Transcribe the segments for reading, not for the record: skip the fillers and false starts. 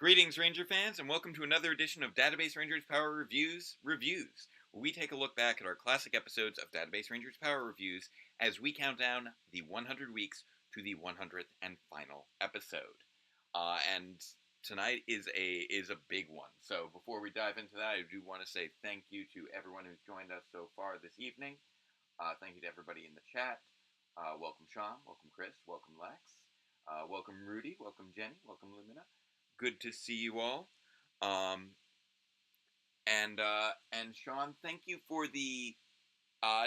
Greetings, Ranger fans, and welcome to another edition of Database Rangers Power Reviews, where we take a look back at our classic episodes of Database Rangers Power Reviews as we count down the 100 weeks to the 100th and final episode. And tonight is a big one. So before we dive into that, I do want to say thank you to everyone who's joined us so far this evening. Thank you to everybody in the chat. Welcome Sean, welcome Chris, welcome Lex, welcome Rudy, welcome Jenny, welcome Lumina. Good to see you all. And Sean, thank you for the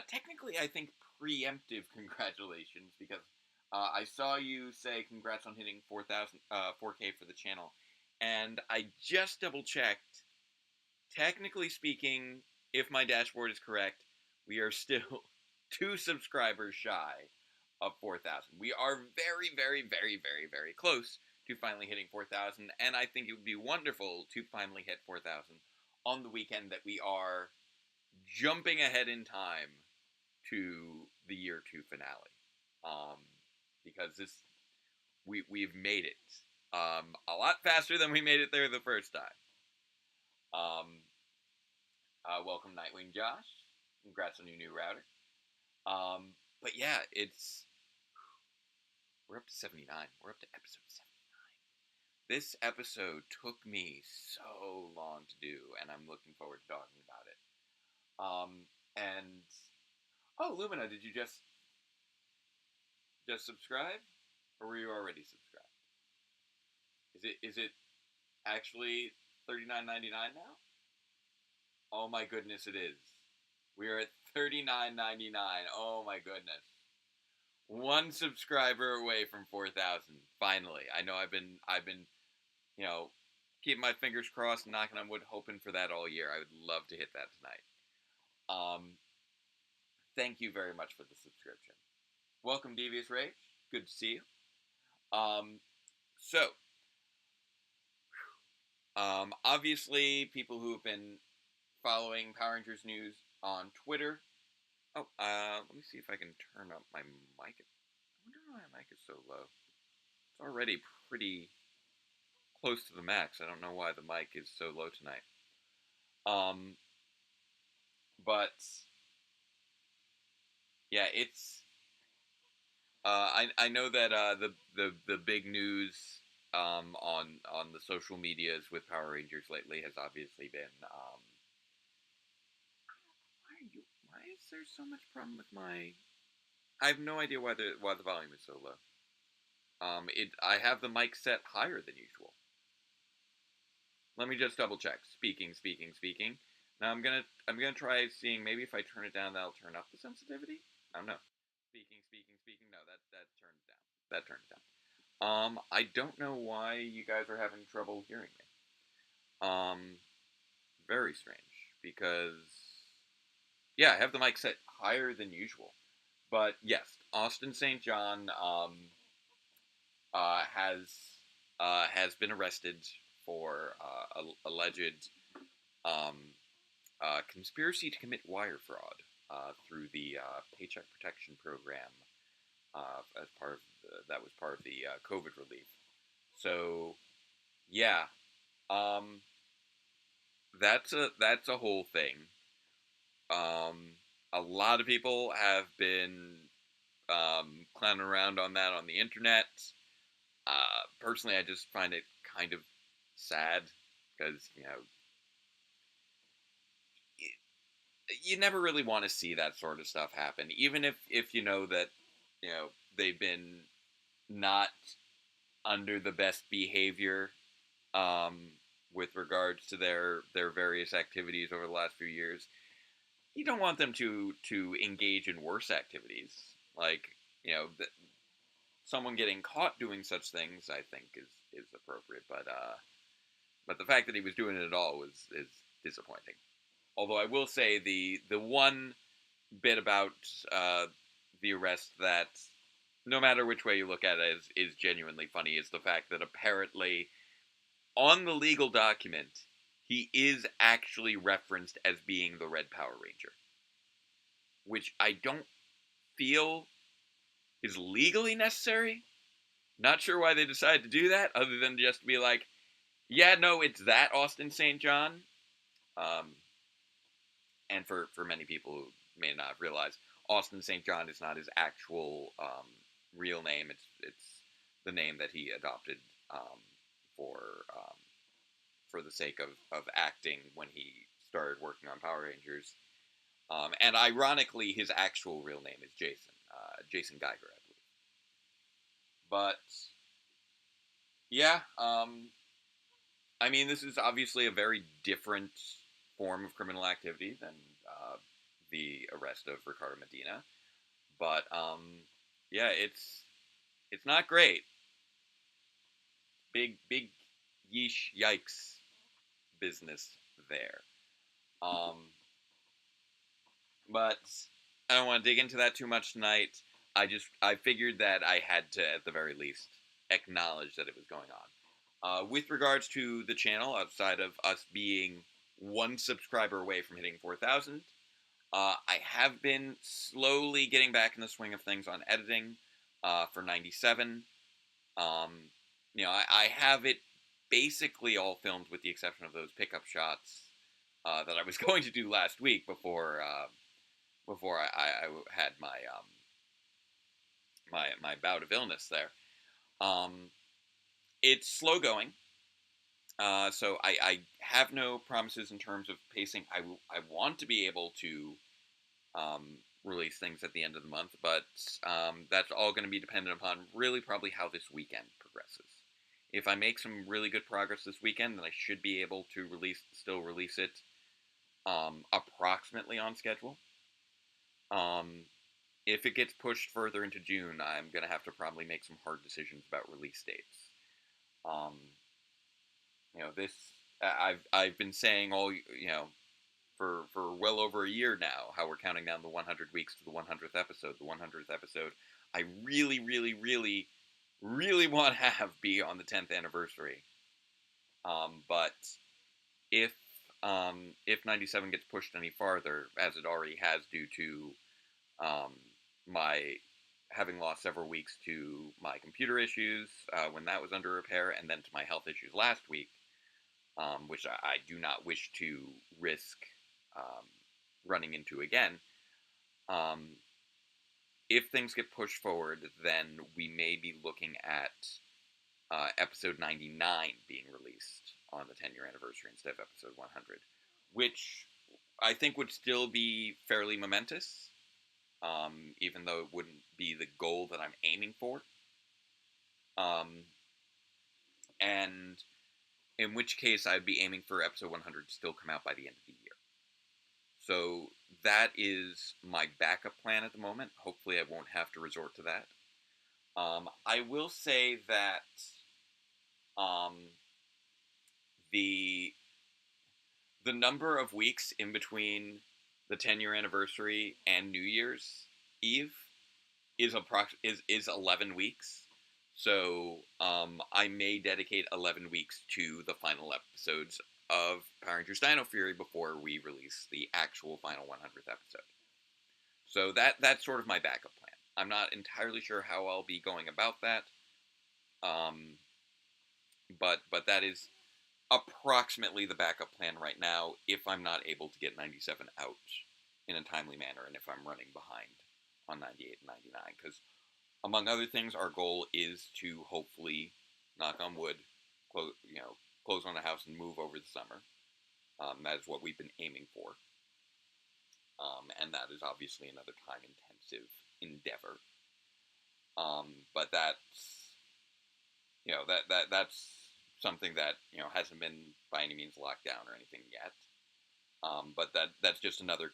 technically I think preemptive congratulations, because I saw you say congrats on hitting 4,000 4K for the channel, and I just double checked. Technically speaking, if my dashboard is correct, we are still 2 subscribers shy of 4,000. We are very, very, very, very, very close to finally hitting 4,000, and I think it would be wonderful to finally hit 4,000 on the weekend that we are jumping ahead in time to the year 2 finale. Because we've made it a lot faster than we made it there the first time. Welcome Nightwing Josh. Congrats on your new router. But yeah, we're up to 79. We're up to episode 79. This episode took me so long to do, and I'm looking forward to talking about it. Oh, Lumina, did you just subscribe, or were you already subscribed? Is it actually $39.99 now? Oh my goodness, it is. We are at $39.99. Oh my goodness. 1 subscriber away from 4,000. Finally, I know I've been keeping my fingers crossed and knocking on wood, hoping for that all year. I would love to hit that tonight. Thank you very much for the subscription. Welcome, Devious Rage. Good to see you. Obviously, people who have been following Power Rangers news on Twitter. Oh, let me see if I can turn up my mic. I wonder why my mic is so low. It's already pretty close to the max. I don't know why the mic is so low tonight. But yeah, it's I know that the big news on the social medias with Power Rangers lately has obviously been why is there so much problem with my? I have no idea why the volume is so low. I have the mic set higher than usual. Let me just double check. Speaking. Now I'm gonna try seeing maybe if I turn it down, that'll turn up the sensitivity. I don't know. Speaking. No, that turned down. That turned down. I don't know why you guys are having trouble hearing me. Very strange, because yeah, I have the mic set higher than usual. But yes, Austin St. John has been arrested for alleged conspiracy to commit wire fraud through the Paycheck Protection Program as part of that was part of the COVID relief. So yeah, that's a whole thing. A lot of people have been clowning around on that on the internet. Personally, I just find it kind of sad, because you never really want to see that sort of stuff happen, even if you know that they've been not under the best behavior with regards to their various activities over the last few years. You don't want them to engage in worse activities, like someone getting caught doing such things. I think is appropriate, but the fact that he was doing it at all is disappointing. Although I will say the one bit about the arrest that, no matter which way you look at it, is genuinely funny, is the fact that apparently on the legal document he is actually referenced as being the Red Power Ranger, which I don't feel is legally necessary. Not sure why they decided to do that, other than just to be like, Yeah, no, it's that Austin St. John. Um, and for many people who may not realize, Austin St. John is not his actual real name. It's the name that he adopted um, for for the sake of acting when he started working on Power Rangers. And ironically, his actual real name is Jason, Jason Geiger, I believe. But yeah, I mean, this is obviously a very different form of criminal activity than the arrest of Ricardo Medina. But yeah, it's not great. Big yeesh yikes business there. Um, but I don't want to dig into that too much tonight. I figured that I had to at the very least acknowledge that it was going on. With regards to the channel, outside of us being one subscriber away from hitting 4,000, I have been slowly getting back in the swing of things on editing for 97. Um, I have it basically all filmed with the exception of those pickup shots that I was going to do last week before I had my bout of illness there. Um, it's slow going. So I have no promises in terms of pacing. I want to be able to release things at the end of the month, but that's all going to be dependent upon really probably how this weekend progresses. If I make some really good progress this weekend, then I should be able to still release it approximately on schedule. Um, if it gets pushed further into June, I'm going to have to probably make some hard decisions about release dates. Um, this I've been saying all for well over a year now how we're counting down the 100 weeks to the 100th episode. The 100th episode, I really, really, really, really want to have be on the 10th anniversary. But if 97 gets pushed any farther, as it already has due to um, my having lost several weeks to my computer issues when that was under repair, and then to my health issues last week, which I do not wish to risk um, running into again. Um, if things get pushed forward, then we may be looking at episode 99 being released on the 10-year anniversary instead of episode 100, which I think would still be fairly momentous, even though it wouldn't be the goal that I'm aiming for. And in which case I'd be aiming for episode 100 to still come out by the end of the year. So that is my backup plan at the moment. Hopefully I won't have to resort to that. I will say that um, the number of weeks in between the 10-year anniversary and New Year's Eve is 11 weeks. So I may dedicate 11 weeks to the final episodes of Power Rangers Dino Fury before we release the actual final 100th episode. So that's sort of my backup plan. I'm not entirely sure how I'll be going about that, but that is approximately the backup plan right now if I'm not able to get 97 out in a timely manner and if I'm running behind on 98 and 99. Because, among other things, our goal is to hopefully, knock on wood, close on a house and move over the summer. That is what we've been aiming for. And that is obviously another time-intensive endeavor. But that's, that's something that, hasn't been by any means locked down or anything yet. But that's just another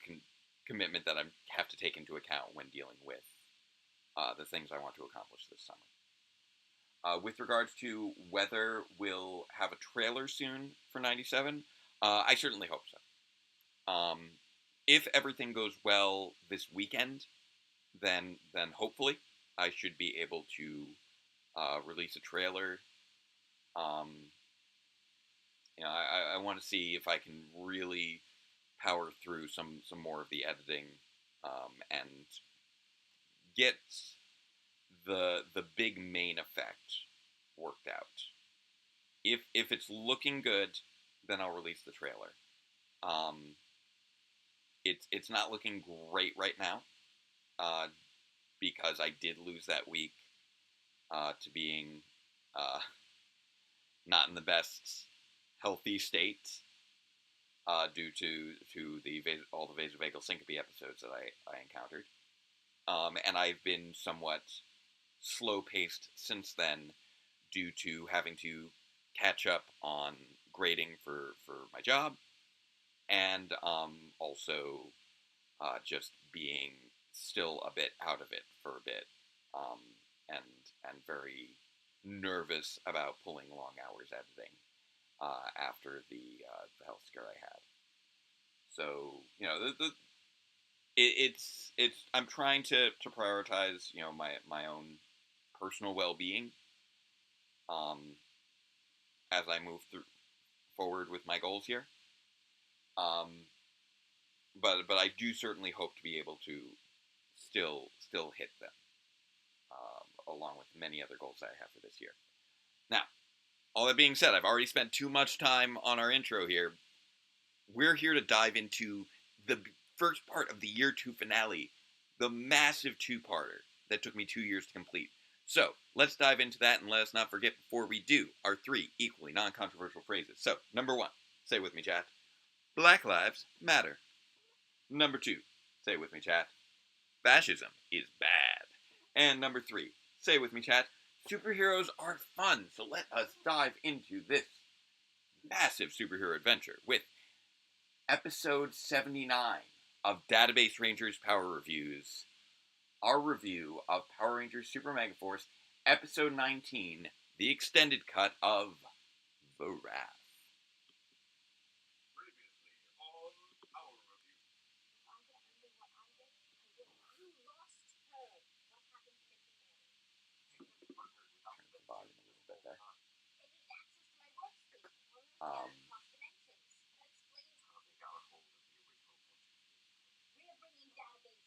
commitment that I have to take into account when dealing with the things I want to accomplish this summer. With regards to whether we'll have a trailer soon for 97, I certainly hope so. If everything goes well this weekend, then hopefully I should be able to release a trailer. I want to see if I can really power through some more of the editing and get the big main effect worked out. if it's looking good, then I'll release the trailer. Um, it's not looking great right now, uh, because I did lose that week to being uh, not in the best healthy state due to all the vasovagal syncope episodes that I encountered. And I've been somewhat slow paced since then due to having to catch up on grading for my job, and also just being still a bit out of it for a bit, um, and very nervous about pulling long hours editing after the health scare I had. So it's I'm trying to prioritize my own personal well being um, as I move forward with my goals here. Um, but I do certainly hope to be able to still hit them, along with many other goals that I have for this year. Now, all that being said, I've already spent too much time on our intro here. We're here to dive into the first part of the year 2 finale, the massive two-parter that took me 2 years to complete. So, let's dive into that, and let us not forget before we do our 3 equally non-controversial phrases. So, number 1, say it with me, chat. Black lives matter. Number 2, say it with me, chat. Fascism is bad. And number 3, say it with me, chat. Superheroes are fun, so let us dive into this massive superhero adventure with episode 79 of Database Rangers Power Reviews, our review of Power Rangers Super Megaforce, episode 19, the extended cut of The Wrath.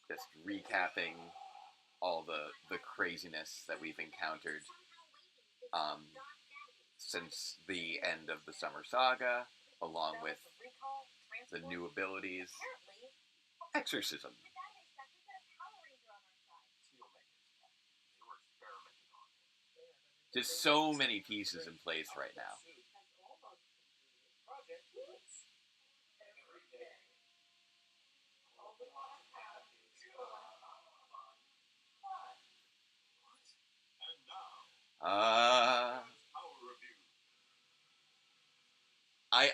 Just recapping all the craziness that we've encountered since the end of the Summer Saga, along with the new abilities. Exorcism. Just so many pieces in place right now.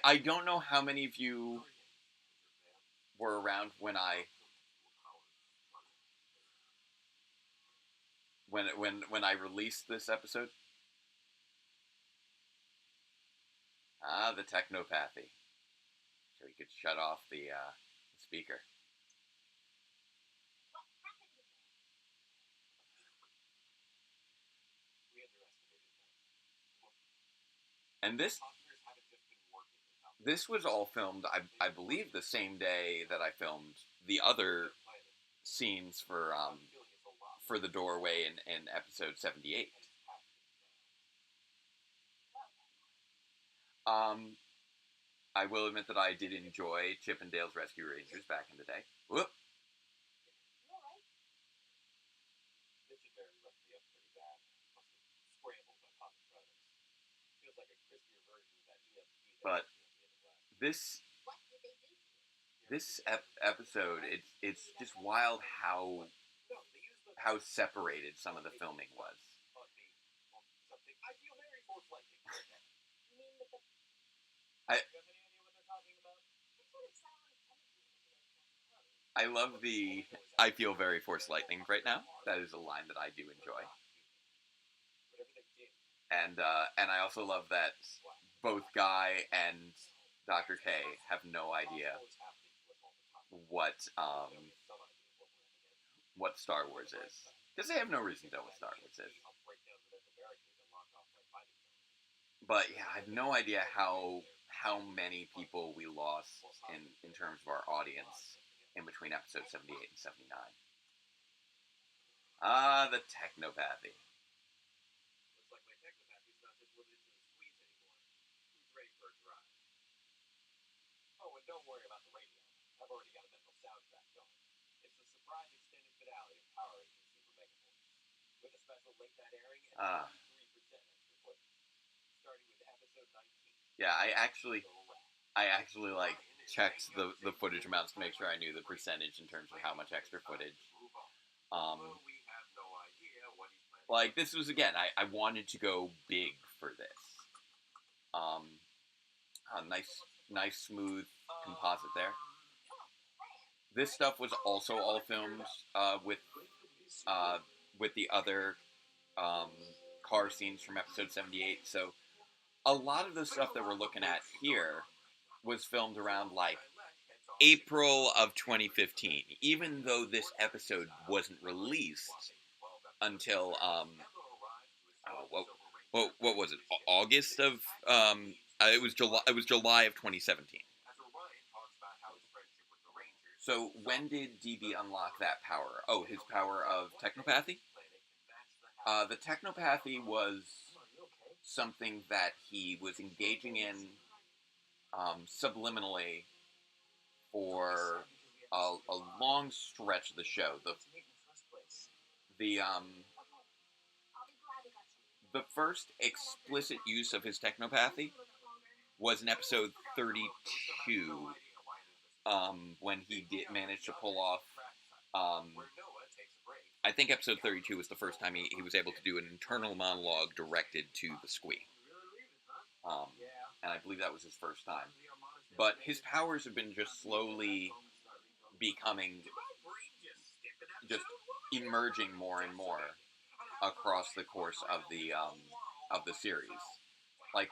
I don't know how many of you were around when I released this episode. The technopathy. So we could shut off the speaker. And this was all filmed, I believe, the same day that I filmed the other scenes for the doorway in episode 78. I will admit that I did enjoy Chip and Dale's Rescue Rangers back in the day. Whoop. But this episode, it's just wild how separated some of the filming was. I love the I feel very Force Lightning right now. That is a line that I do enjoy. And I also love that both Guy and Dr. K have no idea what Star Wars is. Because they have no reason to know what Star Wars is. But yeah, I have no idea how many people we lost in terms of our audience in between episode 78 and 79. The technopathy. Uh, yeah, I actually like checked the footage amounts to make sure I knew the percentage in terms of how much extra footage. Um, like this was again, I wanted to go big for this. Um, a nice smooth composite there. This stuff was also all filmed uh, with the other um, car scenes from episode 78. So a lot of the stuff that we're looking at here was filmed around like April of 2015, even though this episode wasn't released until what was it? August of it was July of 2017. So when did DB unlock that power? Oh, his power of technopathy. The technopathy was something that he was engaging in subliminally for a long stretch of the show. The first explicit use of his technopathy was in episode 32, when he did manage to pull off. I think episode 32 was the first time he was able to do an internal monologue directed to the squee. And I believe that was his first time. But his powers have been just slowly becoming, just emerging more and more across the course of the series. Like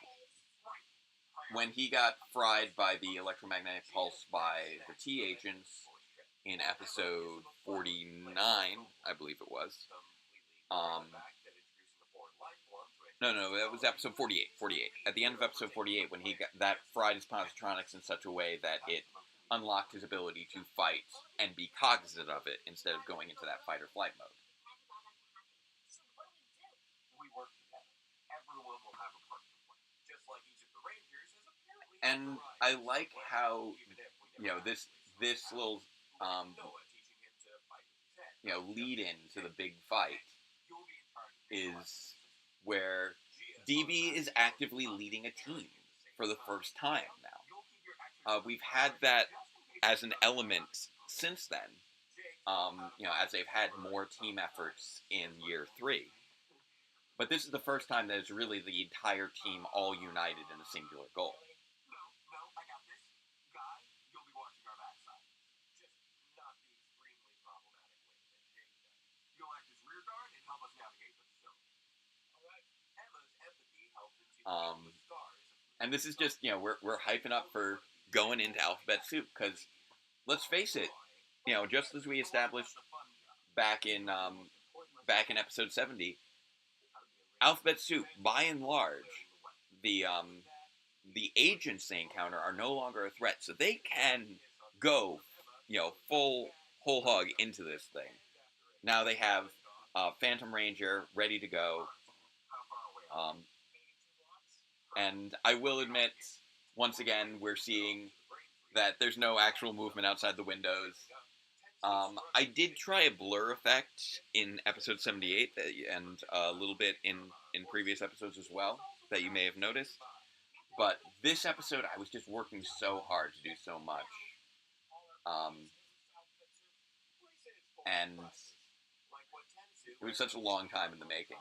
when he got fried by the electromagnetic pulse by the T agents in episode 49, I believe it was. No, that was episode 48. 48. At the end of episode 48, when he got that fried his positronics in such a way that it unlocked his ability to fight and be cognizant of it instead of going into that fight or flight mode. And I like how this little lead in to the big fight is where DB is actively leading a team for the first time now. We've had that as an element since then, as they've had more team efforts in year 3. But this is the first time that it's really the entire team all united in a singular goal. And this is just, we're hyping up for going into Alphabet Soup, because let's face it, just as we established back in episode 70, Alphabet Soup, by and large, the agents they encounter are no longer a threat, so they can go, full whole hog into this thing. Now they have Phantom Ranger ready to go. And I will admit, once again, we're seeing that there's no actual movement outside the windows. I did try a blur effect in episode 78 and a little bit in previous episodes as well that you may have noticed. But this episode, I was just working so hard to do so much. And it was such a long time in the making.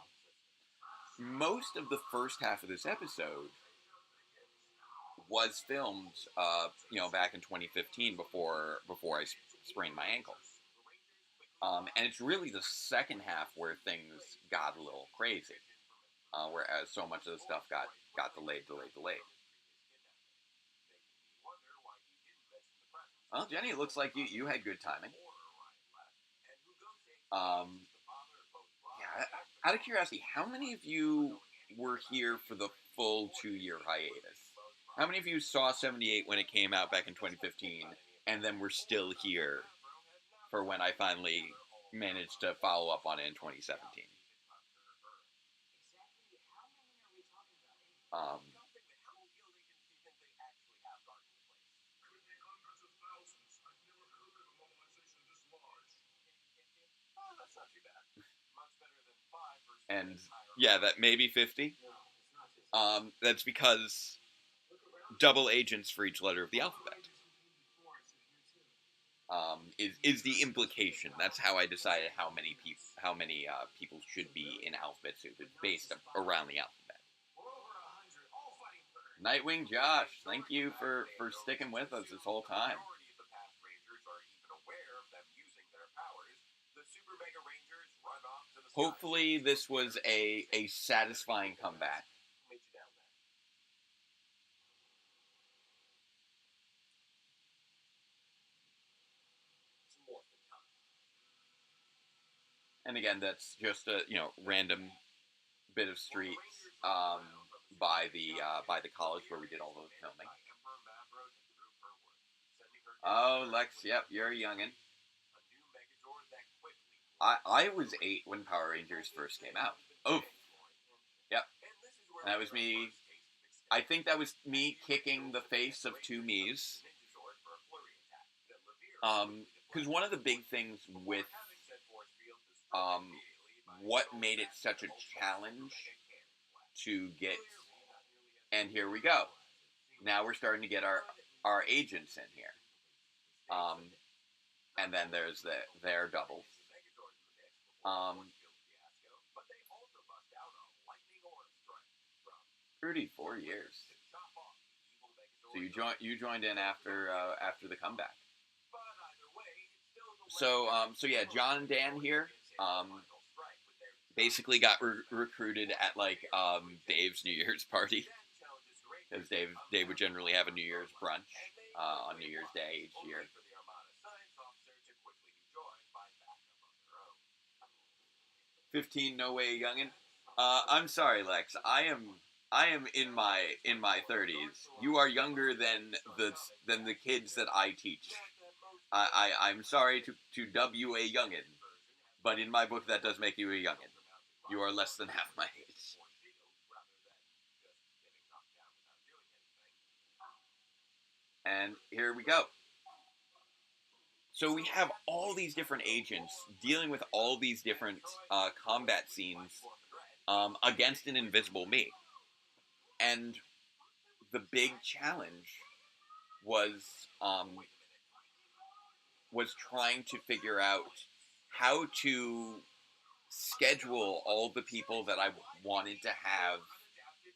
Most of the first half of this episode was filmed, back in 2015 before I sprained my ankle. And it's really the second half where things got a little crazy, whereas so much of the stuff got delayed. Well, Jenny, it looks like you had good timing. Yeah, out of curiosity, how many of you were here for the full 2-year hiatus? How many of you saw 78 when it came out back in 2015, and then were still here for when I finally managed to follow up on it in 2017? Um, And yeah, that may be 50. That's because double agents for each letter of the alphabet. Is the implication? That's how I decided how many people should be in alphabet soup. It's based around the alphabet. Nightwing Josh, thank you for sticking with us this whole time. Hopefully, this was a satisfying comeback. And again, that's just a random bit of streets by the college where we did all the filming. Oh, Lex, yep, you're a youngin'. I was 8 when Power Rangers first came out. Oh, yep, that was me. I think that was me kicking the face of two Miis. Because one of the big things with um, what made it such a challenge to get, and here we go. Now we're starting to get our agents in here. And then there's their doubles. 34 years. So you joined in after the comeback. So yeah, John and Dan here. Basically got recruited at like Dave's New Year's party, because Dave would generally have a New Year's brunch on New Year's Day each year. 15, no way, youngin. I'm sorry, Lex. I am in my 30s. You are younger than the kids that I teach. I'm sorry to dub you a youngin, but in my book that does make you a youngin. You are less than half my age. And here we go. So we have all these different agents dealing with all these different combat scenes against an invisible me. And the big challenge was trying to figure out how to schedule all the people that I wanted to have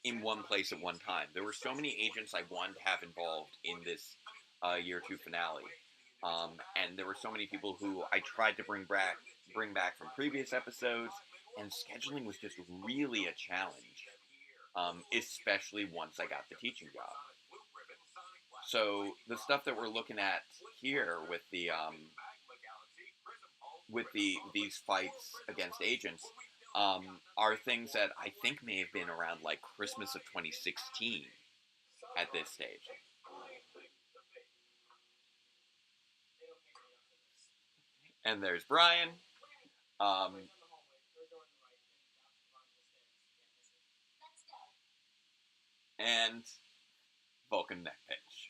in one place at one time. There were so many agents I wanted to have involved in this year 2 finale, and there were so many people who I tried to bring back from previous episodes, and scheduling was just really a challenge, especially once I got the teaching job. So the stuff that we're looking at here with these fights against agents are things that I think may have been around like Christmas of 2016 at this stage. And there's Brian. And Vulcan neck pinch.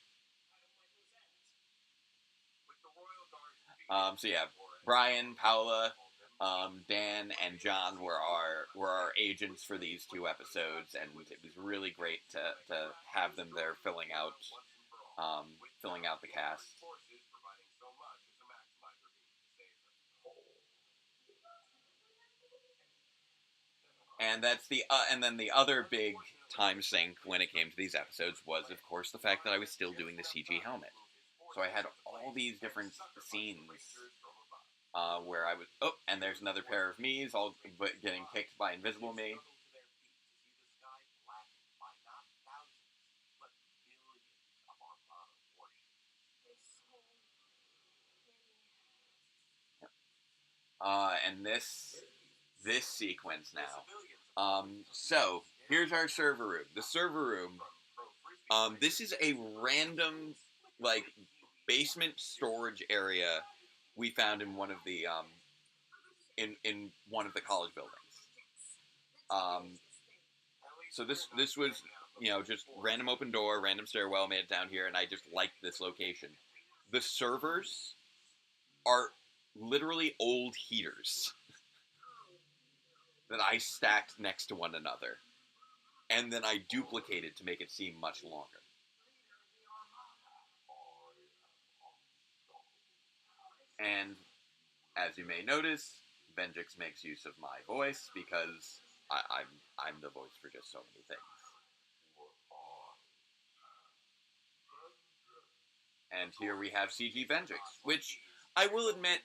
So yeah, Brian, Paula, Dan, and John were our agents for these 2 episodes, and it was really great to have them there filling out the cast. And that's and then the other big time sink when it came to these episodes was, of course, the fact that I was still doing the CG helmet. So I had all these different scenes where I was, and there's another pair of me's all getting kicked by Invisible Me. And this sequence now. So here's our server room. The server room. This is a random like basement storage area we found in one of the in one of the college buildings. So this was just random open door, random stairwell made it down here, and I just liked this location. The servers are literally old heaters. that I stacked next to one another, and then I duplicated to make it seem much longer. And as you may notice, Venjix makes use of my voice because I'm the voice for just so many things. And here we have CG Venjix, which I will admit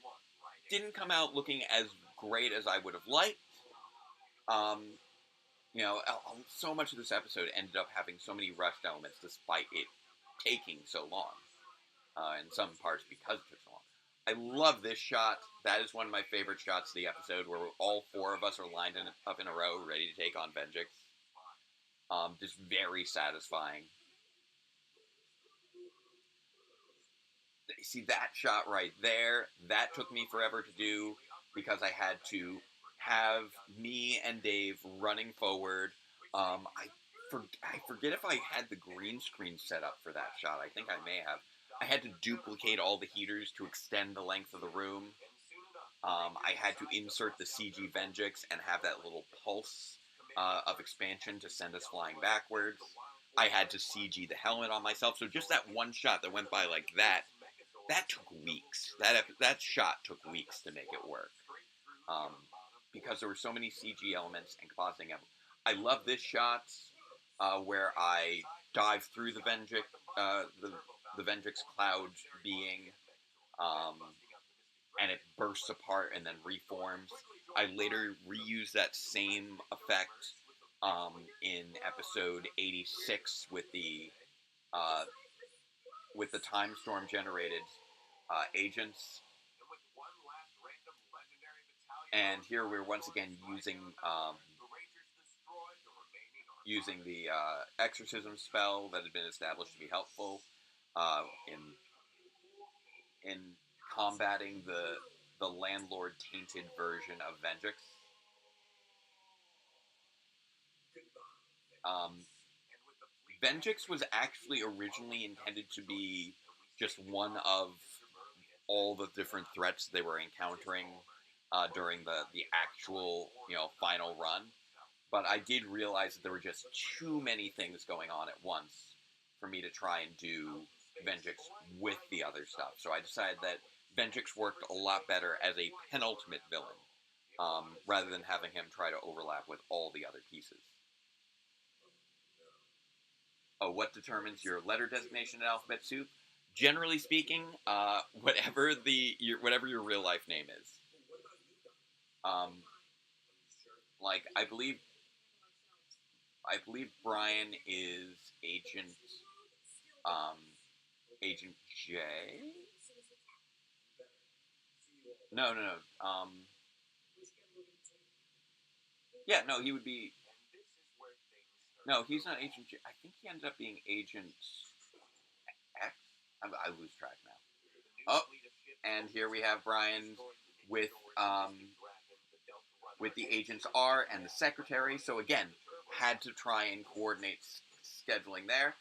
didn't come out looking as great as I would have liked. You know, so much of this episode ended up having so many rushed elements despite it taking so long. In some parts because it took so long. I love this shot. That is one of my favorite shots of the episode, where all four of us are lined up in a row, ready to take on Venjix. Just very satisfying. See that shot right there? That took me forever to do because I had to have me and Dave running forward. I forget if I had the green screen set up for that shot. I think I may have. I had to duplicate all the heaters to extend the length of the room. I had to insert the CG Venjix and have that little pulse of expansion to send us flying backwards. I had to CG the helmet on myself. So just that one shot that went by like that took weeks. That shot took weeks to make it work. Because there were so many CG elements and compositing them. I love this shot where I dive through the Venjix, the Venjix cloud being, and it bursts apart and then reforms. I later reused that same effect in episode 86 with the time storm generated agents. And here we're once again using the exorcism spell that had been established to be helpful in combating the landlord tainted version of Venjix. Venjix was actually originally intended to be just one of all the different threats they were encountering during the actual, final run. But I did realize that there were just too many things going on at once for me to try and do Venjix with the other stuff. So I decided that Venjix worked a lot better as a penultimate villain, rather than having him try to overlap with all the other pieces. Oh, what determines your letter designation in Alphabet Soup? Generally speaking, whatever your real life name is. Like I believe Brian is Agent J. No. Yeah, no, he would be. No, he's not Agent J. I think he ended up being Agent X. I lose track now. Oh, and here we have Brian with the Agents R and the Secretary. So again, had to try and coordinate scheduling there.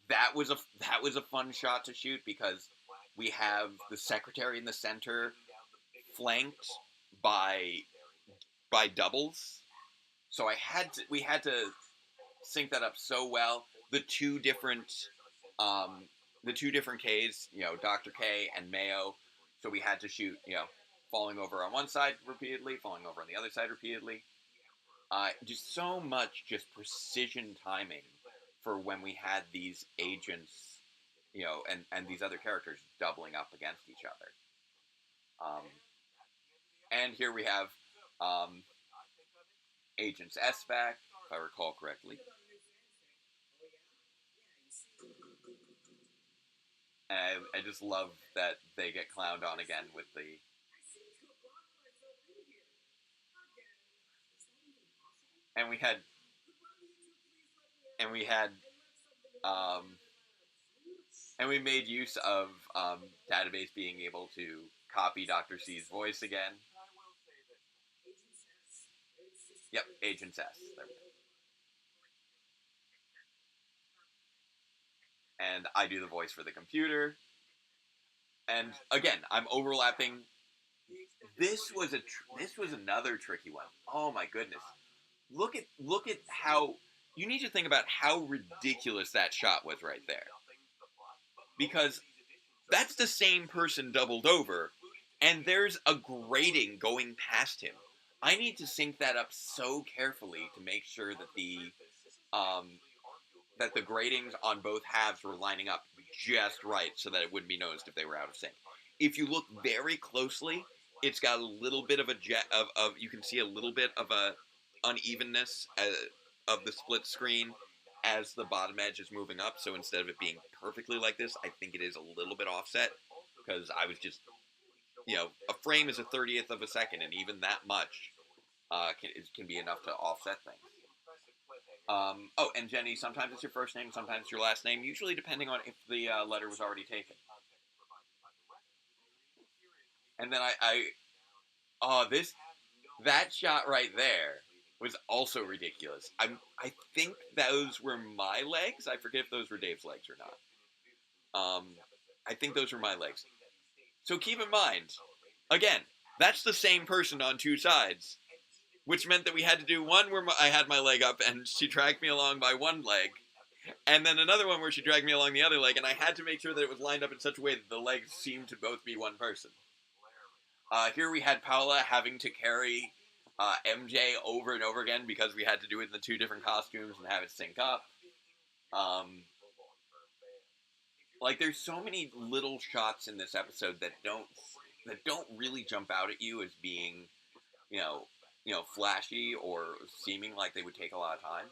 That was a fun shot to shoot because we have the Secretary in the center, flanked by doubles. So we had to sync that up so well. The two different Ks, Dr. K and Mayo. So we had to shoot, falling over on one side repeatedly, falling over on the other side repeatedly. Just so much precision timing for when we had these agents, and these other characters doubling up against each other. And here we have Agents S back, if I recall correctly. And I just love that they get clowned on again with the... And we had and we made use of Database being able to copy Dr. C's voice again. Yep, Agents S. There we go. And I do the voice for the computer. And again, I'm overlapping This was another tricky one. Oh my goodness. Look at how you need to think about how ridiculous that shot was right there. Because that's the same person doubled over, and there's a grating going past him. I need to sync that up so carefully to make sure um, that the gratings on both halves were lining up just right, so that it wouldn't be noticed if they were out of sync. If you look very closely, it's got a little bit of a you can see a little bit of a unevenness of the split screen as the bottom edge is moving up. So instead of it being perfectly like this, I think it is a little bit offset, because I was just, a frame is a 30th of a second, and even that much can be enough to offset things. Oh, and Jenny, sometimes it's your first name, sometimes it's your last name, usually depending on if the letter was already taken. And then that shot right there was also ridiculous. I think those were my legs. I forget if those were Dave's legs or not. I think those were my legs. So keep in mind, again, that's the same person on two sides, which meant that we had to do one where I had my leg up and she dragged me along by one leg, and then another one where she dragged me along the other leg, and I had to make sure that it was lined up in such a way that the legs seemed to both be one person. Here we had Paula having to carry MJ over and over again because we had to do it in the two different costumes and have it sync up. There's so many little shots in this episode that don't really jump out at you as being, flashy or seeming like they would take a lot of time.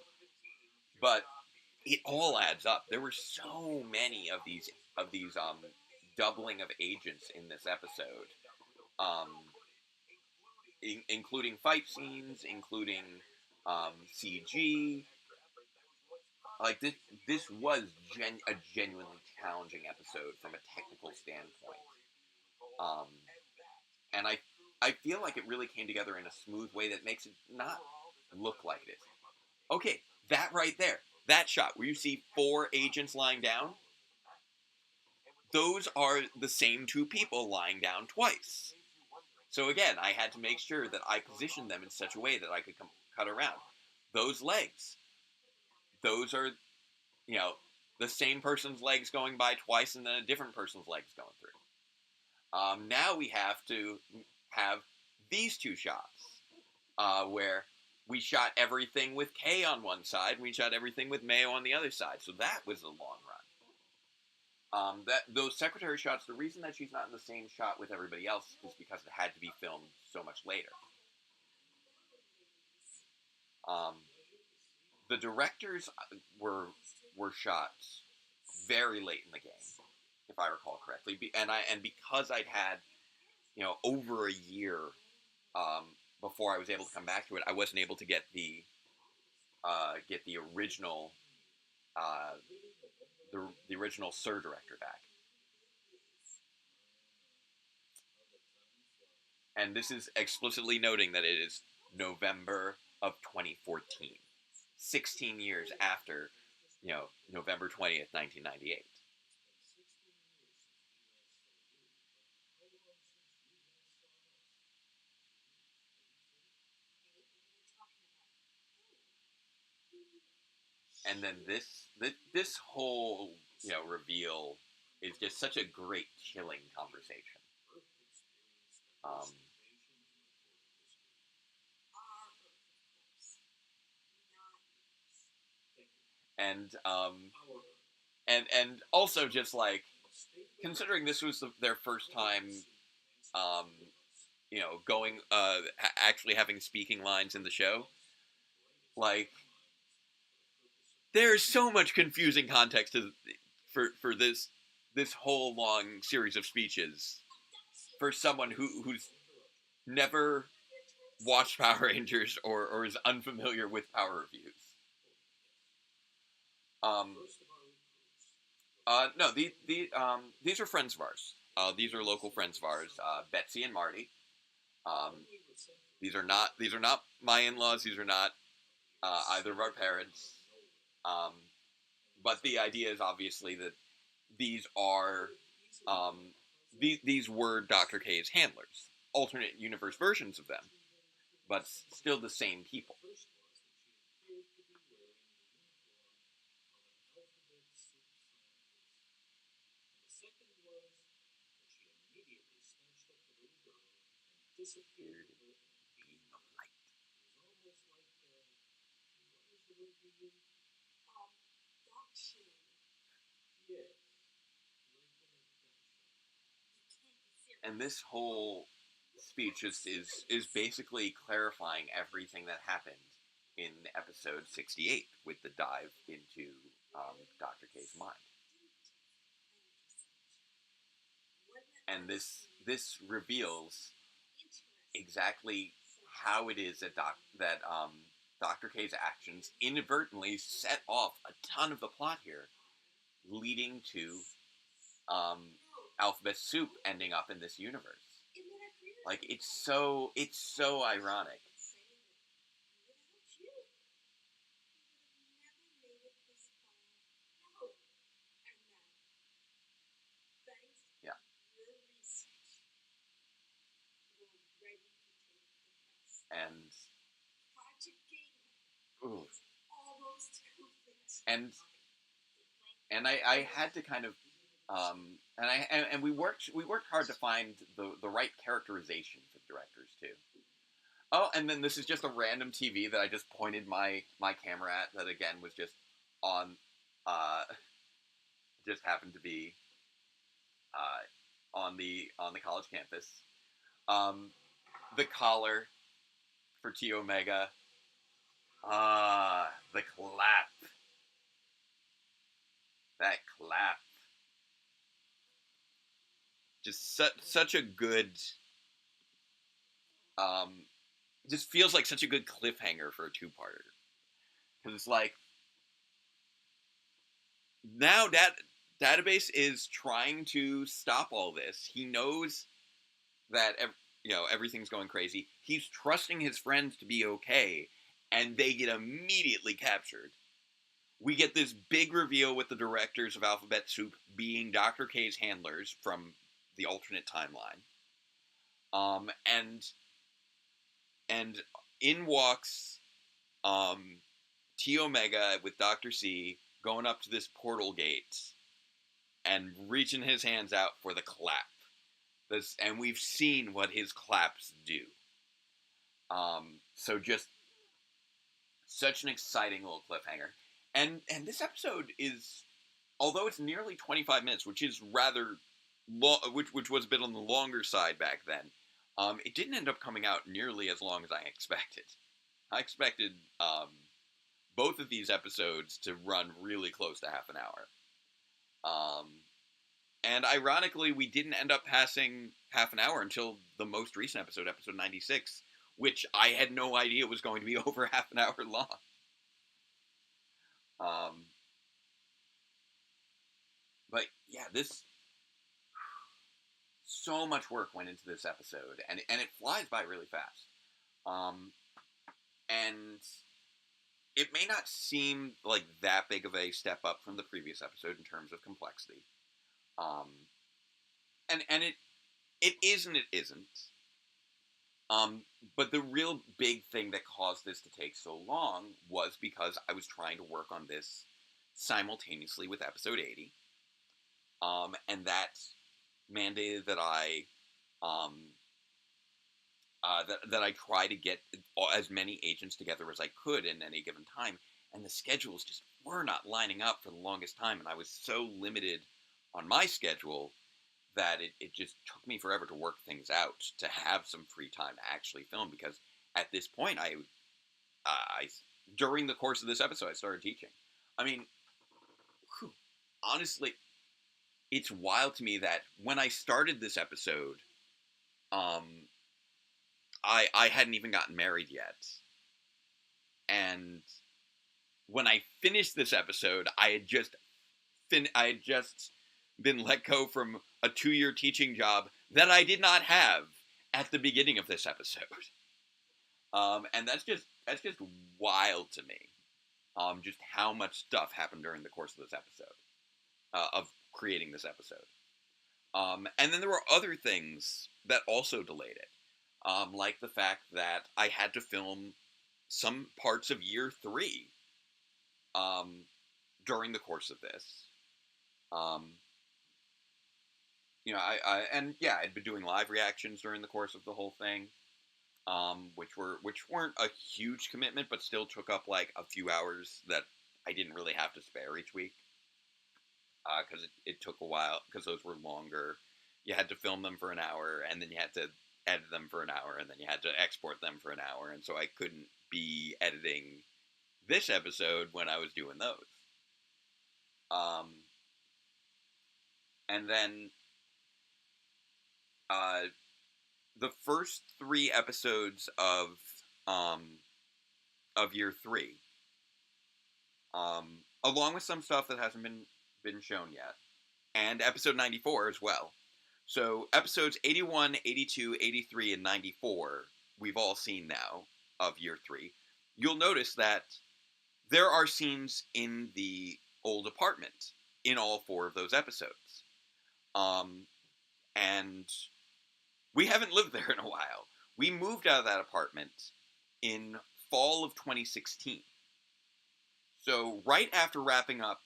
But it all adds up. There were so many of these doubling of agents in this episode. Including fight scenes, including CG. This was a genuinely challenging episode from a technical standpoint. And I feel like it really came together in a smooth way that makes it not look like it is. Okay, that right there, that shot where you see 4 agents lying down, those are the same 2 people lying down twice. So again, I had to make sure that I positioned them in such a way that I could cut around. Those legs, those are, the same person's legs going by twice and then a different person's legs going through. Now we have to have these 2 shots, where we shot everything with Kay on one side, and we shot everything with Mayo on the other side. So that was a long run. Those secretary shots, the reason that she's not in the same shot with everybody else is because it had to be filmed so much later. The directors were shot very late in the game, if I recall correctly, and because I'd had over a year before I was able to come back to it, I wasn't able to get the original the original Sir director back. And this is explicitly noting that it is November of 2014, 16 years after, November 20th, 1998. And then this whole, reveal is just such a great, chilling conversation. And also just considering this was their first time, going, actually having speaking lines in the show, there's so much confusing context for this whole long series of speeches for someone who's never watched Power Rangers or is unfamiliar with Power reviews. No, these are friends of ours. These are local friends of ours, Betsy and Marty. These are not my in-laws. These are not either of our parents. But the idea is obviously that these are these were Dr. K's handlers. alternate universe versions of them, but still the same people. Disappeared in a beam of light. And this whole speech is basically clarifying everything that happened in episode 68 with the dive into Dr. K's mind. And this reveals exactly how it is that Dr. K's actions inadvertently set off a ton of the plot here, leading to Alphabet Soup ending up in this universe. Like, it's so ironic. Yeah. And ooh. And I had to kind of and we worked hard to find the right characterization for the directors too. Oh, and then this is just a random TV that I just pointed my camera at. That again was just on, just happened to be on the college campus. The collar for T Omega. The clap. That clap. Just such a good. Just feels like such a good cliffhanger for a two-parter. Because it's like, now Database is trying to stop all this. He knows that everything's going crazy. He's trusting his friends to be okay, and they get immediately captured. We get this big reveal with the directors of Alphabet Soup being Dr. K's handlers from the alternate timeline. And in walks T Omega with Dr. C going up to this portal gate and reaching his hands out for the clap. And we've seen what his claps do. So just such an exciting little cliffhanger. And this episode is, although it's nearly 25 minutes, which is rather long, which was a bit on the longer side back then, it didn't end up coming out nearly as long as I expected. I expected both of these episodes to run really close to half an hour. And ironically, we didn't end up passing half an hour until the most recent episode, episode 96, which I had no idea was going to be over half an hour long. But yeah, so much work went into this episode, and it flies by really fast. And it may not seem like that big of a step up from the previous episode in terms of complexity. And it is and it isn't. But the real big thing that caused this to take so long was because I was trying to work on this simultaneously with episode 80. And that mandated that I that I try to get as many agents together as I could in any given time, and the schedules just were not lining up for the longest time, and I was so limited on my schedule that it just took me forever to work things out to have some free time to actually film, because at this point I during the course of this episode I started teaching. I mean, honestly, it's wild to me that when I started this episode, I hadn't even gotten married yet. And when I finished this episode, I had just been let go from a 2-year teaching job that I did not have at the beginning of this episode. And that's just wild to me. Just how much stuff happened during the course of this episode, of creating this episode. And then there were other things that also delayed it. like the fact that I had to film some parts of year 3 um, during the course of this. Um, and yeah, I'd been doing live reactions during the course of the whole thing, which weren't a huge commitment, but still took up like a few hours that I didn't really have to spare each week, because it took a while, because those were longer. You had to film them for an hour, and then you had to edit them for an hour, and then you had to export them for an hour, and so I couldn't be editing this episode when I was doing those. Um, and then uh, the first 3 episodes um, of year 3, along with some stuff that hasn't been shown yet, and episode 94 as well. So episodes 81, 82, 83, and 94 we've all seen now of year 3. You'll notice that there are scenes in the old apartment in all 4 of those episodes. And we haven't lived there in a while. We moved out of that apartment in fall of 2016. So right after wrapping up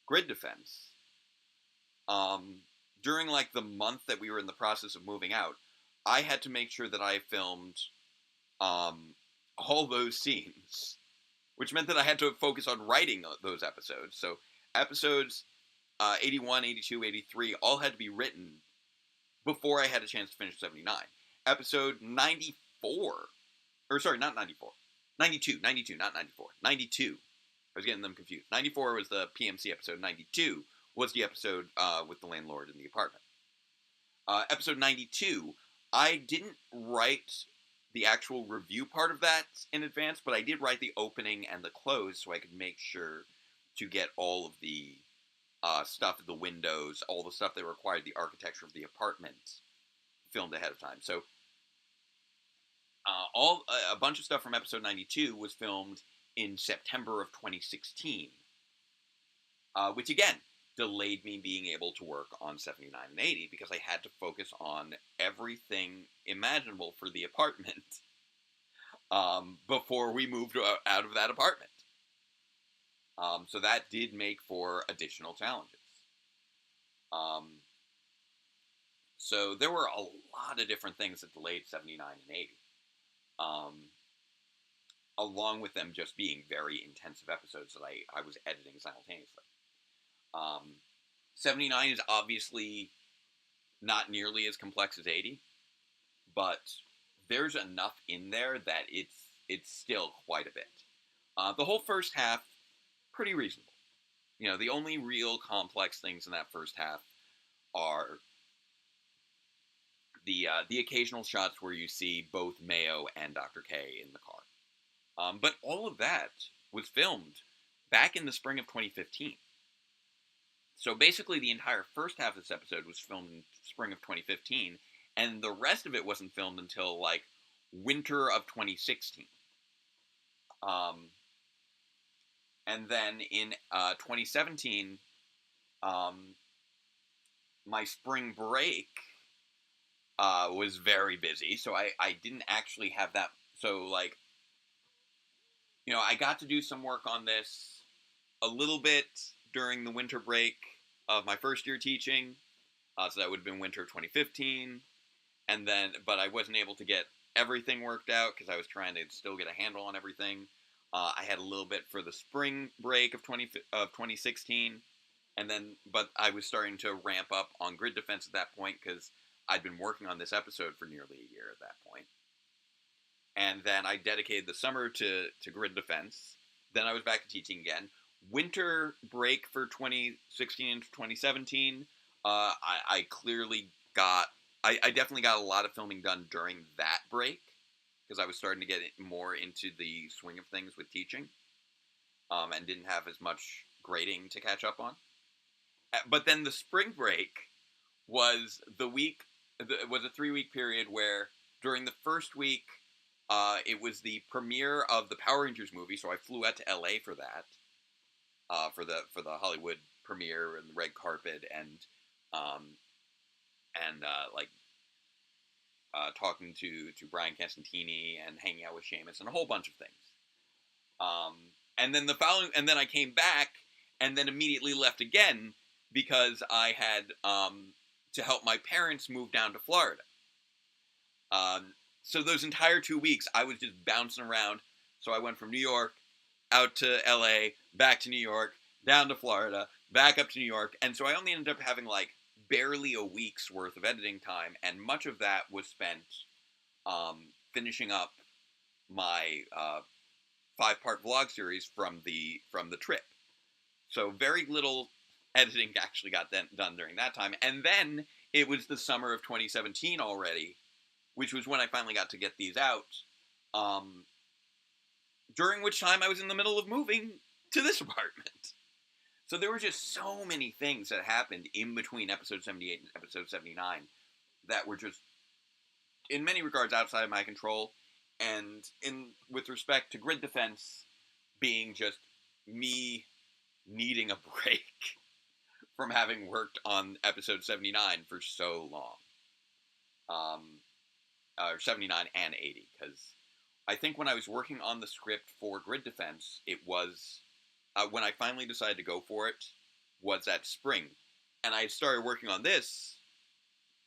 Grid Defense, during like the month that we were in the process of moving out, I had to make sure that I filmed all those scenes, which meant that I had to focus on writing those episodes. So episodes 81, 82, 83 all had to be written before I had a chance to finish 79. Episode 94, or sorry, not 94, 92, not 94, 92. I was getting them confused. 94 was the PMC episode. 92 was the episode with the landlord in the apartment. Episode 92, I didn't write the actual review part of that in advance, but I did write the opening and the close so I could make sure to get all of the stuff, the windows, all the stuff that required the architecture of the apartment filmed ahead of time. So a bunch of stuff from episode 92 was filmed in September of 2016, which again delayed me being able to work on 79 and 80 because I had to focus on everything imaginable for the apartment before we moved out of that apartment. So that did make for additional challenges. So there were a lot of different things that delayed 79 and 80. Along with them just being very intensive episodes that I was editing simultaneously. 79 is obviously not nearly as complex as 80, but there's enough in there that it's still quite a bit. The whole first half, pretty reasonable. You know, the only real complex things in that first half are the occasional shots where you see both Mayo and Dr. K in the car. But all of that was filmed back in the spring of 2015. So basically the entire first half of this episode was filmed in spring of 2015, and the rest of it wasn't filmed until, like, winter of 2016. And then in 2017, my spring break was very busy, so I didn't actually have that. So, like, you know, I got to do some work on this a little bit during the winter break of my first year teaching, so that would have been winter of 2015, and then, but I wasn't able to get everything worked out because I was trying to still get a handle on everything. I had a little bit for the spring break of 2016, and then, but I was starting to ramp up on Grid Defense at that point because I'd been working on this episode for nearly a year at that point. And then I dedicated the summer to Grid Defense. Then I was back to teaching again. Winter break for 2016 and 2017, I clearly got, I definitely got a lot of filming done during that break because I was starting to get more into the swing of things with teaching, and didn't have as much grading to catch up on. But then the spring break was was a 3-week period where during the first week, it was the premiere of the Power Rangers movie, so I flew out to LA for that, for the Hollywood premiere and the red carpet and like talking to Brian Castantini and hanging out with Seamus and a whole bunch of things. And then I came back and then immediately left again because I had to help my parents move down to Florida. So those entire 2 weeks, I was just bouncing around. So I went from New York out to LA, back to New York, down to Florida, back up to New York. And so I only ended up having like barely a week's worth of editing time. And much of that was spent finishing up my 5-part vlog series from the trip. So very little editing actually got done during that time. And then it was the summer of 2017 already, which was when I finally got to get these out. During which time I was in the middle of moving to this apartment. So there were just so many things that happened in between episode 78 and episode 79 that were just, in many regards, outside of my control. And with respect to Grid Defense being just me needing a break from having worked on episode 79 for so long. Or 79 and 80, because I think when I was working on the script for Grid Defense, it was, when I finally decided to go for it, was that spring. And I started working on this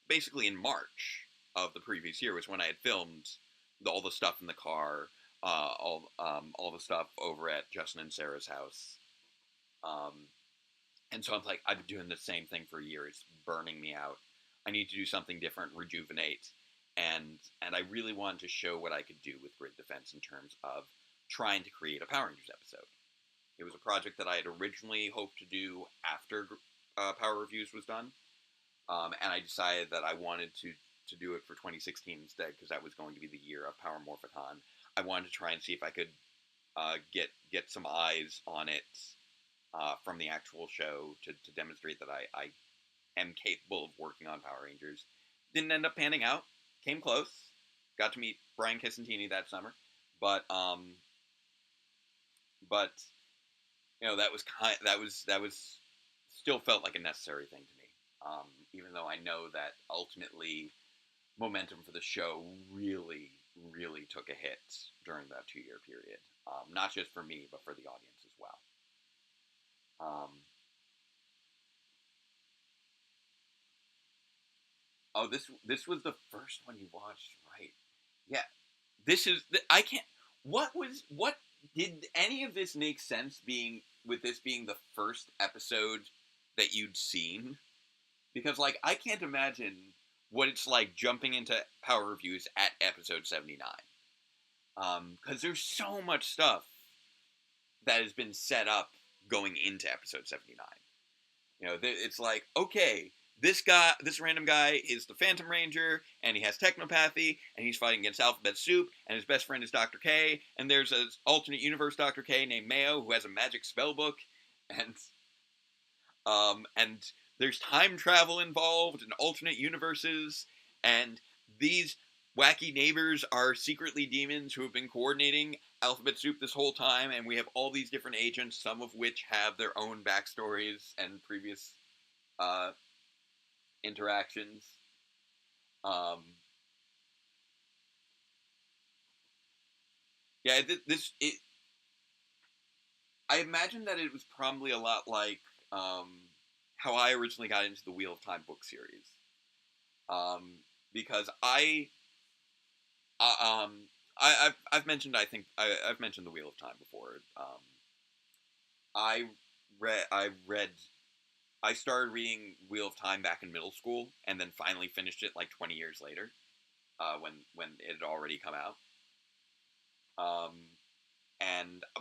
basically in March of the previous year, was when I had filmed all the stuff in the car, all the stuff over at Justin and Sarah's house. And so I'm like, I've been doing the same thing for a year. It's burning me out. I need to do something different, rejuvenate. And I really wanted to show what I could do with Grid Defense in terms of trying to create a Power Rangers episode. It was a project that I had originally hoped to do after Power Reviews was done. And I decided that I wanted to do it for 2016 instead, because that was going to be the year of Power Morphicon. I wanted to try and see if I could get some eyes on it from the actual show to demonstrate that I am capable of working on Power Rangers. Didn't end up panning out. Came close. Got to meet Brian Castantini that summer, but you know, that was still felt like a necessary thing to me. Even though I know that ultimately momentum for the show really, really took a hit during that 2-year period. Not just for me, but for the audience as well. Oh, this was the first one you watched, right? Yeah, I can't. What did any of this make sense? With this being the first episode that you'd seen, because like I can't imagine what it's like jumping into Power Reviews at episode 79. Because there's so much stuff that has been set up going into episode 79. You know, it's like, okay, this random guy is the Phantom Ranger, and he has technopathy, and he's fighting against Alphabet Soup, and his best friend is Dr. K, and there's an alternate universe Dr. K named Mayo who has a magic spell book, and there's time travel involved, and alternate universes, and these wacky neighbors are secretly demons who have been coordinating Alphabet Soup this whole time, and we have all these different agents, some of which have their own backstories and previous interactions. Yeah, I imagine that it was probably a lot like how I originally got into the Wheel of Time book series. Because I've mentioned, I think I've mentioned the Wheel of Time before. I started reading Wheel of Time back in middle school, and then finally finished it like 20 years later, when it had already come out.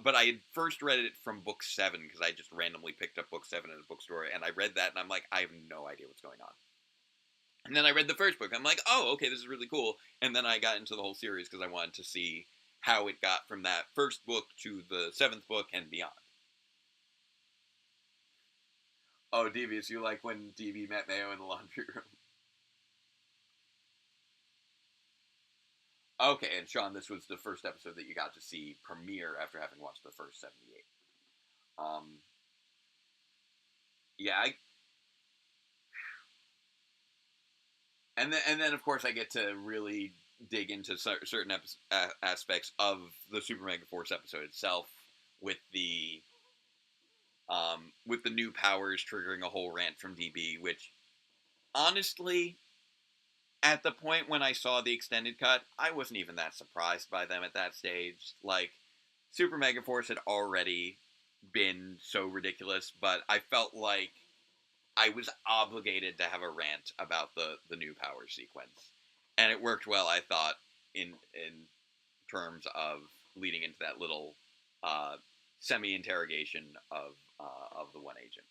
But I had first read it from book 7, because I just randomly picked up book 7 at a bookstore, and I read that, and I'm like, I have no idea what's going on. And then I read the first book. I'm like, oh, okay, this is really cool. And then I got into the whole series because I wanted to see how it got from that first book to the 7th book and beyond. Oh, Devious, you like when DB met Mayo in the laundry room? Okay, and Sean, this was the first episode that you got to see premiere after having watched the first 78. Yeah, and then of course I get to really dig into certain aspects of the Super Megaforce episode itself with the new powers triggering a whole rant from DB, which honestly, at the point when I saw the extended cut, I wasn't even that surprised by them at that stage. Like, Super Megaforce had already been so ridiculous, but I felt like I was obligated to have a rant about the new power sequence, and it worked well. I thought in terms of leading into that little uh, semi-interrogation of the one agent.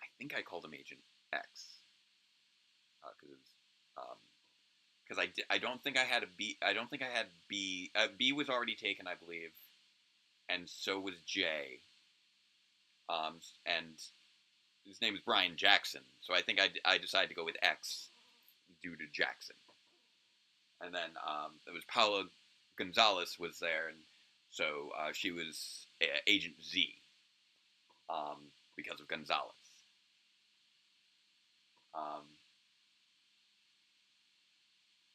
I think I called him Agent X because I don't think I had a B. I don't think I had B. B was already taken, I believe, and so was J. And his name is Brian Jackson, so I think I decided to go with X due to Jackson. And then there was Paula Gonzalez was there, and so she was Agent Z because of Gonzalez.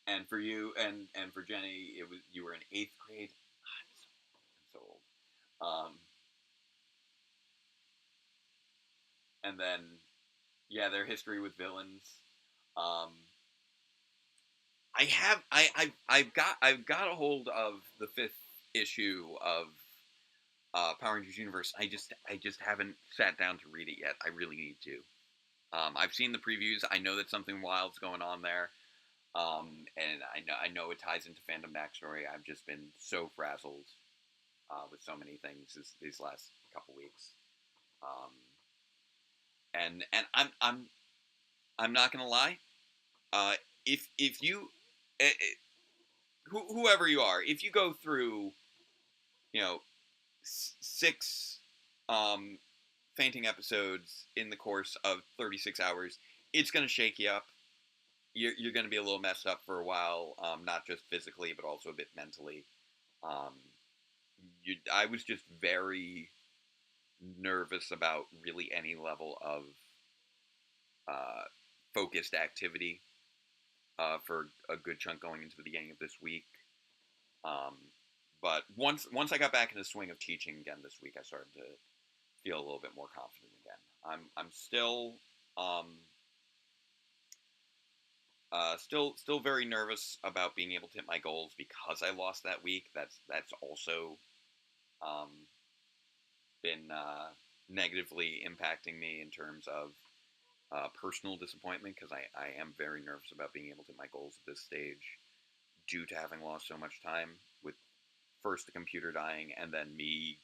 And for you and for Jenny, it was you were in 8th grade. I'm so old. And then yeah, their history with villains. Um, I've got a hold of the 5th issue of Power Rangers Universe. I just haven't sat down to read it yet. I really need to. I've seen the previews. I know that something wild's going on there. And I know it ties into fandom backstory. I've just been so frazzled with so many things these last couple weeks. Um, and I'm not gonna lie. If you whoever you are, if you go through, 6 um, fainting episodes in the course of 36 hours, it's gonna shake you up. You're going to be a little messed up for a while, not just physically, but also a bit mentally. Um, I was just very nervous about really any level of uh, focused activity for a good chunk going into the beginning of this week. Um, but once I got back in the swing of teaching again this week, I started to feel a little bit more confident again. I'm still still very nervous about being able to hit my goals because I lost that week. That's also um, been negatively impacting me in terms of personal disappointment because I am very nervous about being able to hit my goals at this stage due to having lost so much time with first the computer dying and then me,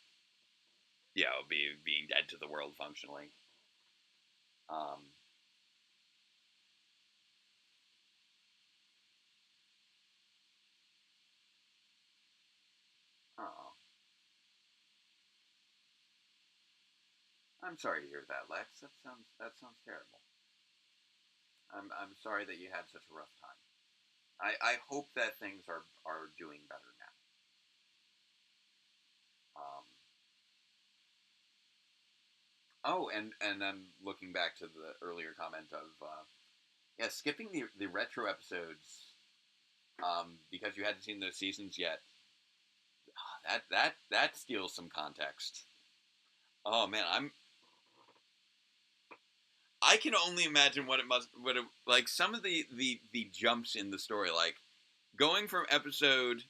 being dead to the world functionally. Um, oh, I'm sorry to hear that, Lex. That sounds terrible. I'm sorry that you had such a rough time. I hope that things are doing better now. Um, and I'm looking back to the earlier comment of skipping the retro episodes because you hadn't seen those seasons yet. That steals some context. Oh man, I can only imagine what it like some of the jumps in the story, like going from episode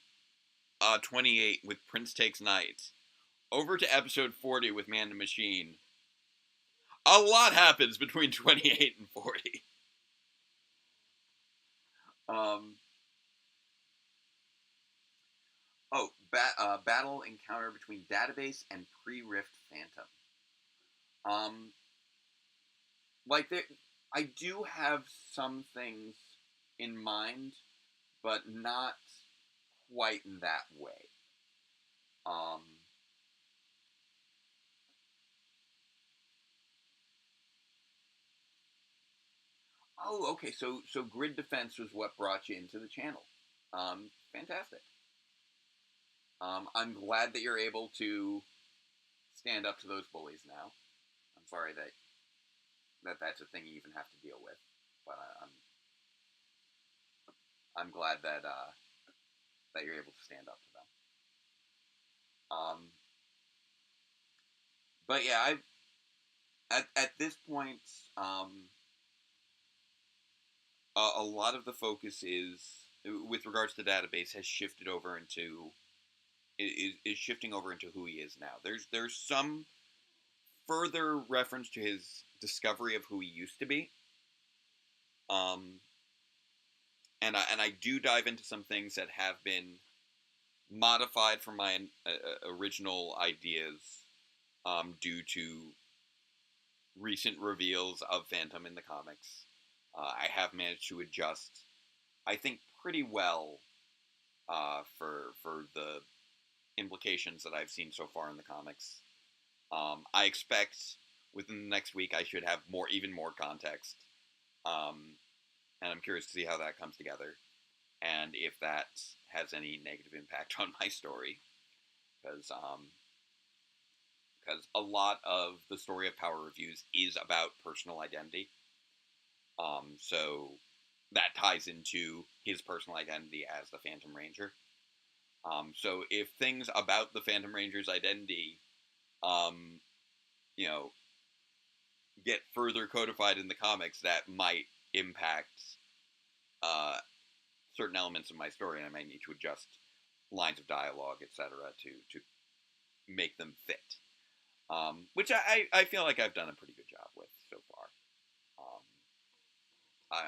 28 with Prince Takes Night over to episode 40 with Man the Machine. A lot happens between 28 and 40. Um, battle encounter between Database and Pre-Rift Phantom. Um, like there, I do have some things in mind, but not quite in that way. Um, oh, okay. So grid defense was what brought you into the channel. Fantastic. I'm glad that you're able to stand up to those bullies now. I'm sorry that that's a thing you even have to deal with. but I'm glad that that you're able to stand up to them. But yeah, at this point, a lot of the focus is, with regards to the database, has shifted over into is shifting over into who he is now. There's some further reference to his discovery of who he used to be. And I do dive into some things that have been modified from my original ideas, due to recent reveals of Phantom in the comics. I have managed to adjust, I think, pretty well, for the implications that I've seen so far in the comics. I expect within the next week I should have even more context, and I'm curious to see how that comes together, and if that has any negative impact on my story, because a lot of the story of Power Reviews is about personal identity. So that ties into his personal identity as the Phantom Ranger. So if things about the Phantom Ranger's identity, um, you know, get further codified in the comics, that might impact uh, certain elements of my story, and I might need to adjust lines of dialogue, etc., to make them fit. Which I feel like I've done a pretty good job with so far.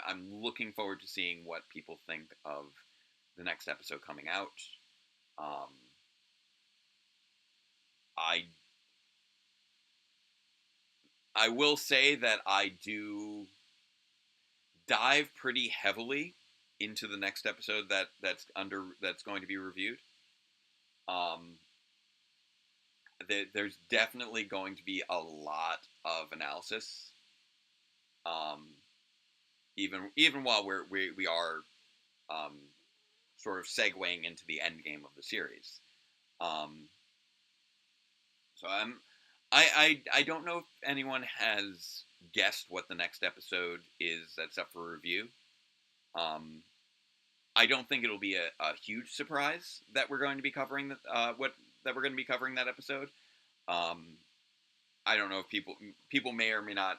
I'm looking forward to seeing what people think of the next episode coming out. Um, I I will say that I do dive pretty heavily into the next episode that's going to be reviewed. Um, there's definitely going to be a lot of analysis. Um, even while we are um, sort of segueing into the end game of the series. Um, so I don't know if anyone has guessed what the next episode is that's up for review. I don't think it'll be a huge surprise that we're going to be covering that we're going to be covering that episode. Um, I don't know if people may or may not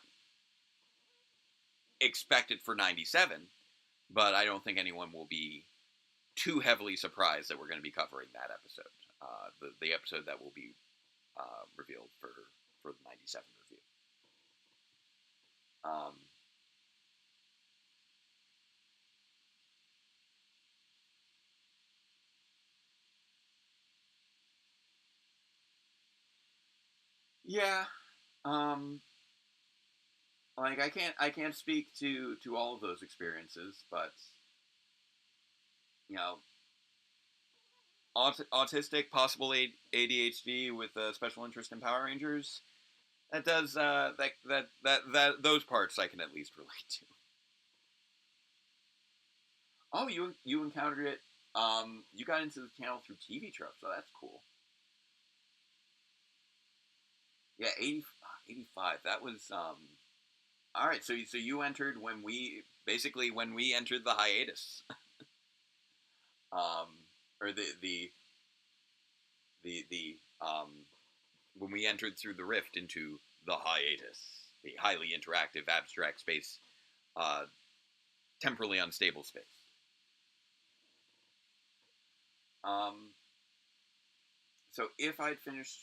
expect it for 97, but I don't think anyone will be too heavily surprised that we're going to be covering that episode. The episode that will be revealed for the 97 review. Um, yeah. Um, like I can't speak to all of those experiences, but you know, autistic, possible ADHD with a special interest in Power Rangers. That does that those parts I can at least relate to. Oh, you encountered it. You got into the channel through TV tropes, so that's cool. Yeah, 85. That was all right. So you entered when we entered the hiatus, um, or the when we entered through the rift into the hiatus, the highly interactive abstract space, uh, temporally unstable space. Um, so if I'd finished,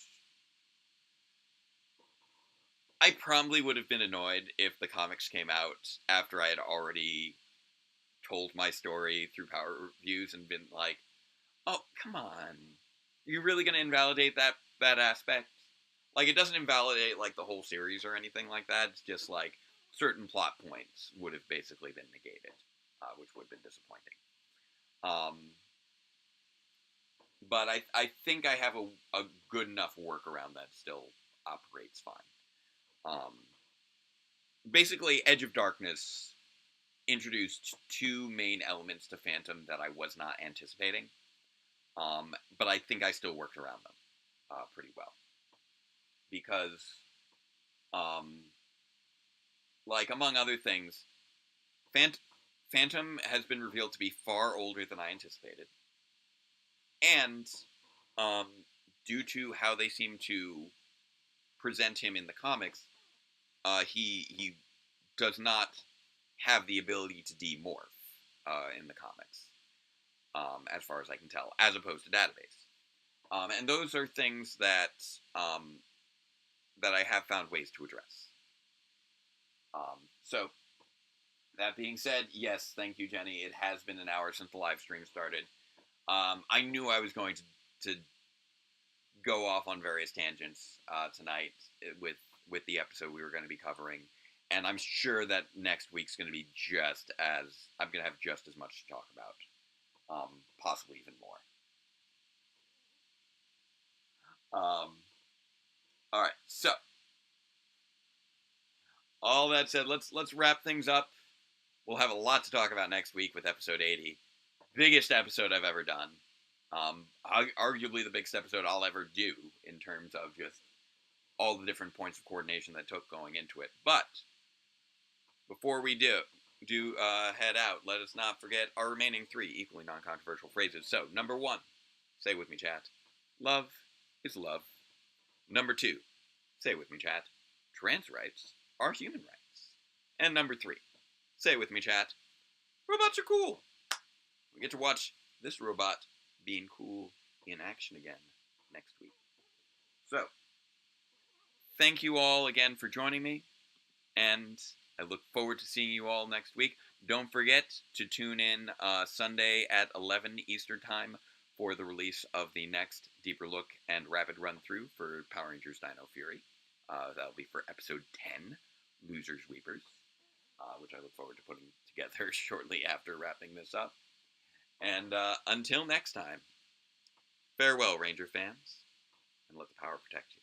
I probably would have been annoyed if the comics came out after I had already told my story through Power Reviews and been like, "Oh, come on, you're really gonna invalidate that aspect?" Like, it doesn't invalidate like the whole series or anything like that. It's just like certain plot points would have basically been negated, which would have been disappointing. Um, but I think I have a good enough workaround that still operates fine. Um, Basically, Edge of Darkness introduced two main elements to Phantom that I was not anticipating, but I think I still worked around them pretty well because, um, like, among other things, Phantom has been revealed to be far older than I anticipated, and um, due to how they seem to present him in the comics, he does not have the ability to demorph in the comics, as far as I can tell, as opposed to Database. And those are things that that I have found ways to address. So that being said, yes, thank you, Jenny. It has been an hour since the live stream started. I knew I was going to go off on various tangents tonight with the episode we were going to be covering, and I'm sure that next week's going to be just as I'm going to have just as much to talk about, possibly even more. All right, so all that said, let's wrap things up. We'll have a lot to talk about next week with episode 80, biggest episode I've ever done. Arguably the biggest episode I'll ever do in terms of just all the different points of coordination that took going into it. But before we do head out, let us not forget our remaining 3 equally non-controversial phrases. So, number 1, say with me, chat, love is love. Number 2, say with me, chat, trans rights are human rights. And number 3, say with me, chat, robots are cool. We get to watch this robot being cool in action again next week. So, thank you all again for joining me, and I look forward to seeing you all next week. Don't forget to tune in Sunday at 11 Eastern Time for the release of the next deeper look and rapid run-through for Power Rangers Dino Fury. That'll be for episode 10, Losers Weepers, which I look forward to putting together shortly after wrapping this up. And until next time, farewell, Ranger fans, and let the power protect you.